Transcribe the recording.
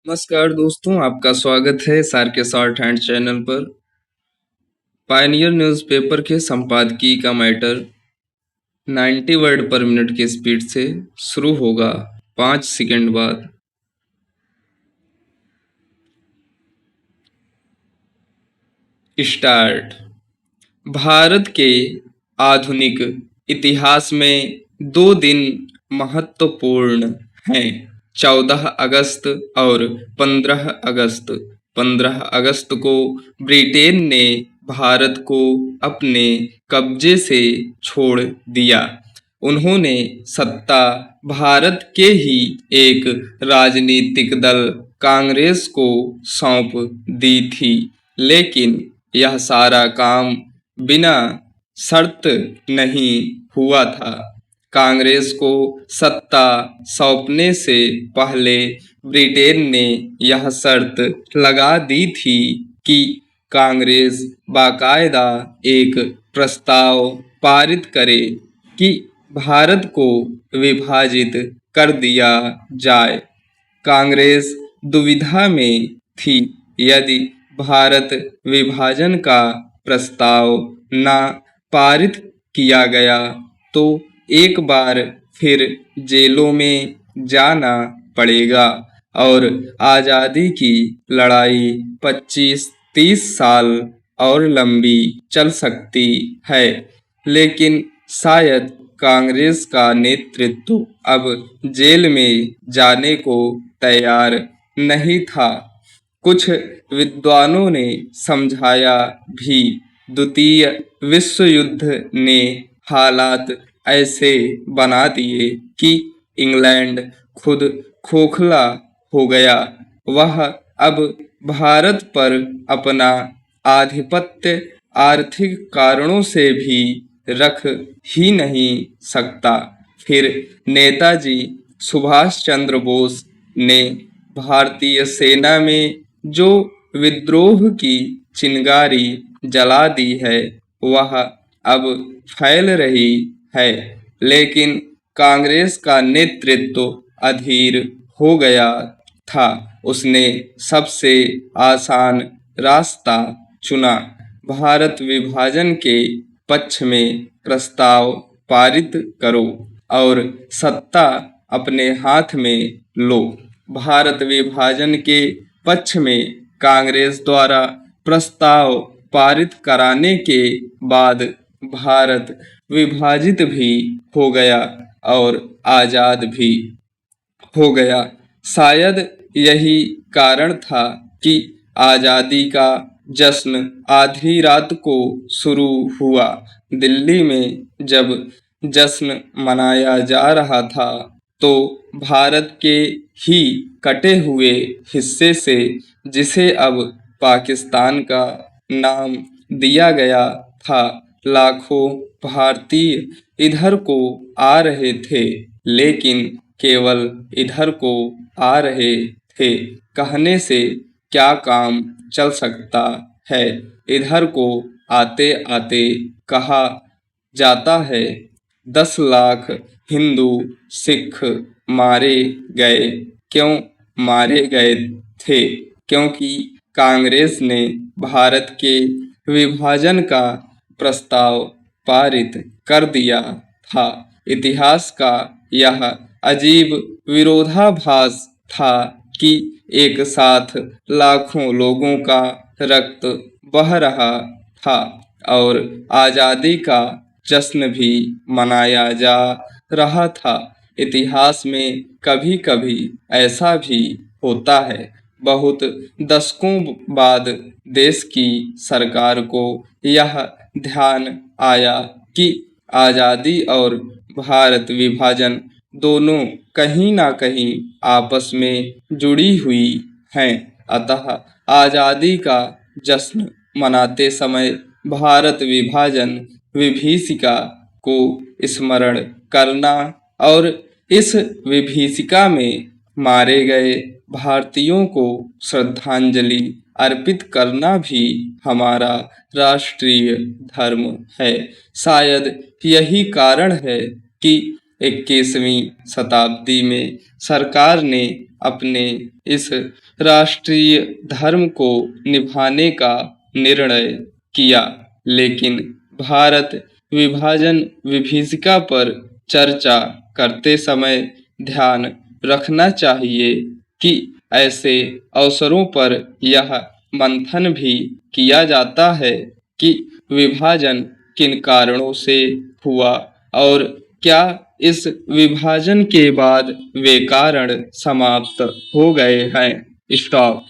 नमस्कार दोस्तों, आपका स्वागत है सार के शॉर्ट हैंड चैनल पर। पायनियर न्यूज़पेपर के संपादकीय का मैटर 90 वर्ड पर मिनट की स्पीड से शुरू होगा 5 सेकंड बाद। स्टार्ट। भारत के आधुनिक इतिहास में 2 दिन महत्वपूर्ण हैं, 14 अगस्त और 15 अगस्त। 15 अगस्त को ब्रिटेन ने भारत को अपने कब्जे से छोड़ दिया। उन्होंने सत्ता भारत के ही एक राजनीतिक दल कांग्रेस को सौंप दी थी, लेकिन यह सारा काम बिना शर्त नहीं हुआ था। कांग्रेस को सत्ता सौंपने से पहले ब्रिटेन ने यह शर्त लगा दी थी कि कांग्रेस बाकायदा एक प्रस्ताव पारित करे कि भारत को विभाजित कर दिया जाए। कांग्रेस दुविधा में थी। यदि भारत विभाजन का प्रस्ताव न पारित किया गया तो एक बार फिर जेलों में जाना पड़ेगा और आज़ादी की लड़ाई 25-30 साल और लंबी चल सकती है। लेकिन शायद कांग्रेस का नेतृत्व अब जेल में जाने को तैयार नहीं था। कुछ विद्वानों ने समझाया भी। द्वितीय विश्व युद्ध ने हालात ऐसे बना दिए कि इंग्लैंड खुद खोखला हो गया। वह अब भारत पर अपना आधिपत्य आर्थिक कारणों से भी रख ही नहीं सकता। फिर नेताजी सुभाष चंद्र बोस ने भारतीय सेना में जो विद्रोह की चिंगारी जला दी है वह अब फैल रही है, लेकिन कांग्रेस का नेतृत्व अधीर हो गया था। उसने सबसे आसान रास्ता चुना। भारत विभाजन के पक्ष में प्रस्ताव पारित करो और सत्ता अपने हाथ में लो। भारत विभाजन के पक्ष में कांग्रेस द्वारा प्रस्ताव पारित कराने के बाद भारत विभाजित भी हो गया और आज़ाद भी हो गया। शायद यही कारण था कि आज़ादी का जश्न आधी रात को शुरू हुआ। दिल्ली में जब जश्न मनाया जा रहा था तो भारत के ही कटे हुए हिस्से से, जिसे अब पाकिस्तान का नाम दिया गया था, लाखों भारतीय इधर को आ रहे थे, लेकिन केवल इधर को आ रहे थे। कहने से क्या काम चल सकता है। इधर को आते आते कहा जाता है 10 लाख हिंदू सिख मारे गए। क्यों मारे गए थे? क्योंकि कांग्रेस ने भारत के विभाजन का प्रस्ताव पारित कर दिया था। इतिहास का यह अजीब विरोधाभास था कि एक साथ लाखों लोगों का रक्त बह रहा था और आज़ादी का जश्न भी मनाया जा रहा था। इतिहास में कभी कभी ऐसा भी होता है। बहुत दशकों बाद देश की सरकार को यह ध्यान आया कि आज़ादी और भारत विभाजन दोनों कहीं ना कहीं आपस में जुड़ी हुई हैं। अतः आज़ादी का जश्न मनाते समय भारत विभाजन विभीषिका को स्मरण करना और इस विभीषिका में मारे गए भारतीयों को श्रद्धांजलि अर्पित करना भी हमारा राष्ट्रीय धर्म है। शायद यही कारण है कि 21वीं शताब्दी में सरकार ने अपने इस राष्ट्रीय धर्म को निभाने का निर्णय किया, लेकिन भारत विभाजन विभीषिका पर चर्चा करते समय ध्यान रखना चाहिए कि ऐसे अवसरों पर यह मंथन भी किया जाता है कि विभाजन किन कारणों से हुआ और क्या इस विभाजन के बाद वे कारण समाप्त हो गए हैं। स्टॉप।